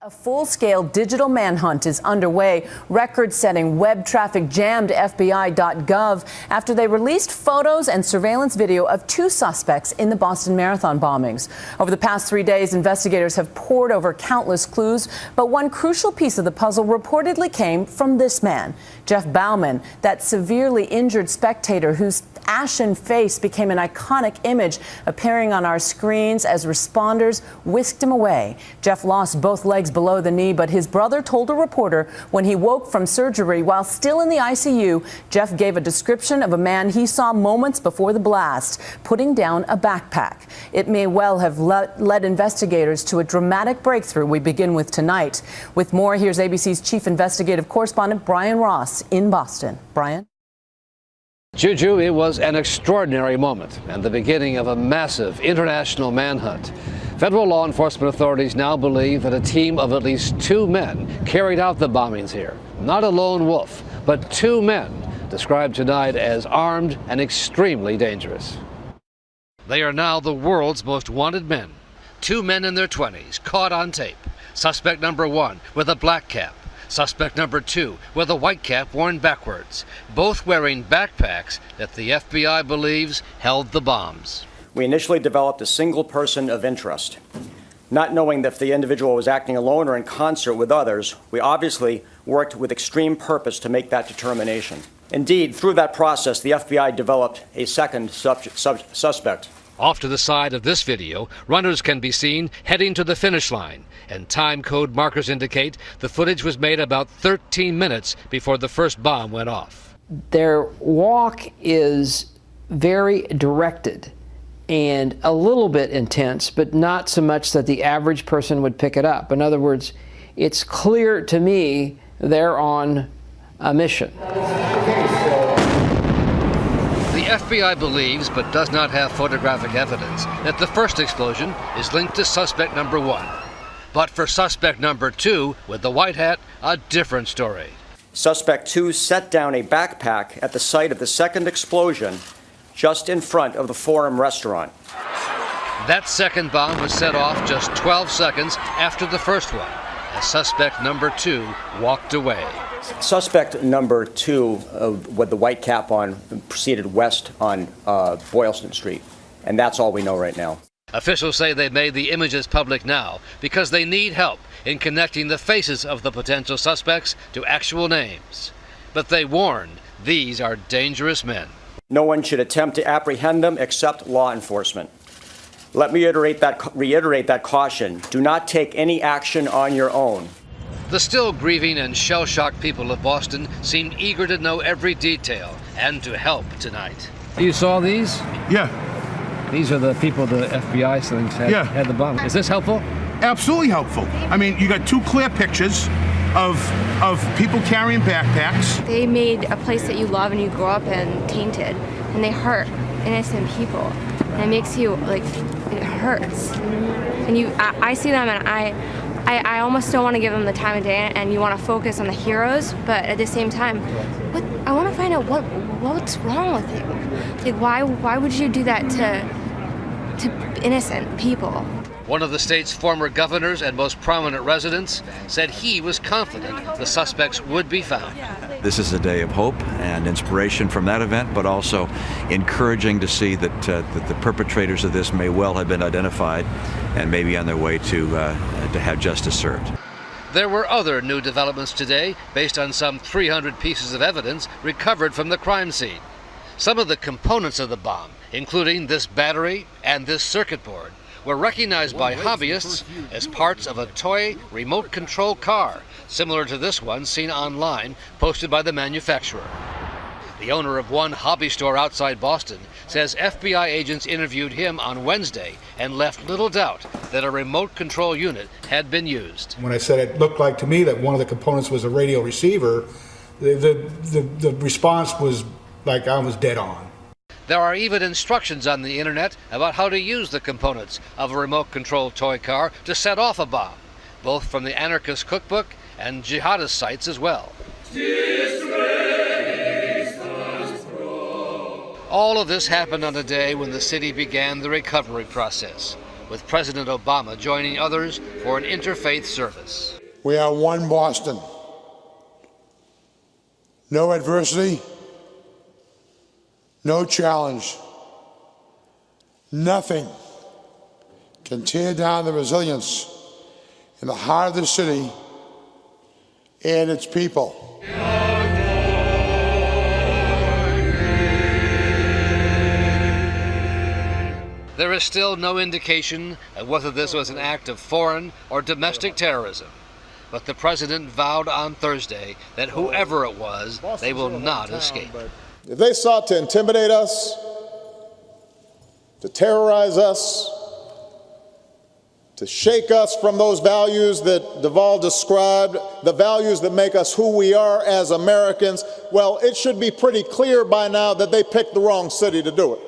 A full-scale digital manhunt is underway. Record-setting web traffic jammed FBI.gov after they released photos and surveillance video of two suspects in the Boston Marathon bombings. Over the past 3 days, investigators have pored over countless clues, but one crucial piece of the puzzle reportedly came from this man, Jeff Bauman, that severely injured spectator whose ashen face became an iconic image appearing on our screens as responders whisked him away. Jeff lost both legs below the knee, but his brother told a reporter when he woke from surgery while still in the ICU, Jeff gave a description of a man he saw moments before the blast, putting down a backpack. It may well have led investigators to a dramatic breakthrough we begin with tonight. With more, here's ABC's chief investigative correspondent Brian Ross in Boston. Brian? Juju, it was an extraordinary moment and the beginning of a massive international manhunt. Federal law enforcement authorities now believe that a team of at least 2 men carried out the bombings here. Not a lone wolf, but 2 men, described tonight as armed and extremely dangerous. They are now the world's most wanted men. 2 men in their 20s, caught on tape. Suspect number 1 with a black cap. Suspect number 2 with a white cap worn backwards, both wearing backpacks that the FBI believes held the bombs. We initially developed a single person of interest. Not knowing if the individual was acting alone or in concert with others, we obviously worked with extreme purpose to make that determination. Indeed, through that process, the FBI developed a second suspect. Off to the side of this video, runners can be seen heading to the finish line, and time code markers indicate the footage was made about 13 minutes before the first bomb went off. Their walk is very directed and a little bit intense, but not so much that the average person would pick it up. In other words, it's clear to me they're on a mission. The FBI believes, but does not have photographic evidence, that the first explosion is linked to suspect number 1. But for suspect number 2, with the white hat, a different story. Suspect 2 set down a backpack at the site of the second explosion, just in front of the Forum restaurant. That second bomb was set off just 12 seconds after the first one, as suspect number 2 walked away. Suspect number 2 with the white cap on proceeded west on Boylston Street, and that's all we know right now. Officials say they made the images public now because they need help in connecting the faces of the potential suspects to actual names. But they warned these are dangerous men. No one should attempt to apprehend them except law enforcement. Let me reiterate that caution. Do not take any action on your own. The still grieving and shell-shocked people of Boston seemed eager to know every detail and to help tonight. You saw these? Yeah. These are the people the FBI things had the bomb. Is this helpful? Absolutely helpful. I mean, you got 2 clear pictures of people carrying backpacks. They made a place that you love and you grow up in tainted, and they hurt innocent people. And it makes you, like, it hurts. And I see them and I almost don't want to give them the time of day, and you want to focus on the heroes, but at the same time, I want to find out what's wrong with you. Like, why would you do that to innocent people? One of the state's former governors and most prominent residents said he was confident the suspects would be found. This is a day of hope and inspiration from that event, but also encouraging to see that the perpetrators of this may well have been identified and may be on their way to have justice served. There were other new developments today based on some 300 pieces of evidence recovered from the crime scene. Some of the components of the bomb, including this battery and this circuit board, were recognized by hobbyists as parts of a toy remote control car, similar to this one seen online, posted by the manufacturer. The owner of one hobby store outside Boston says FBI agents interviewed him on Wednesday and left little doubt that a remote control unit had been used. When I said it looked like to me that one of the components was a radio receiver, the response was like I was dead on. There are even instructions on the internet about how to use the components of a remote-controlled toy car to set off a bomb, both from the Anarchist Cookbook and jihadist sites as well. All of this happened on a day when the city began the recovery process. with President Obama joining others for an interfaith service. We are one Boston. No adversity, no challenge, nothing can tear down the resilience in the heart of the city and its people. There is still no indication of whether this was an act of foreign or domestic terrorism, but the president vowed on Thursday that whoever it was, they will not escape. If they sought to intimidate us, to terrorize us, to shake us from those values that Deval described, the values that make us who we are as Americans, well, it should be pretty clear by now that they picked the wrong city to do it.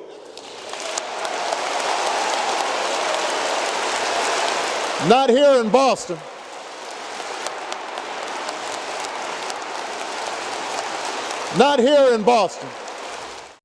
Not here in Boston. Not here in Boston.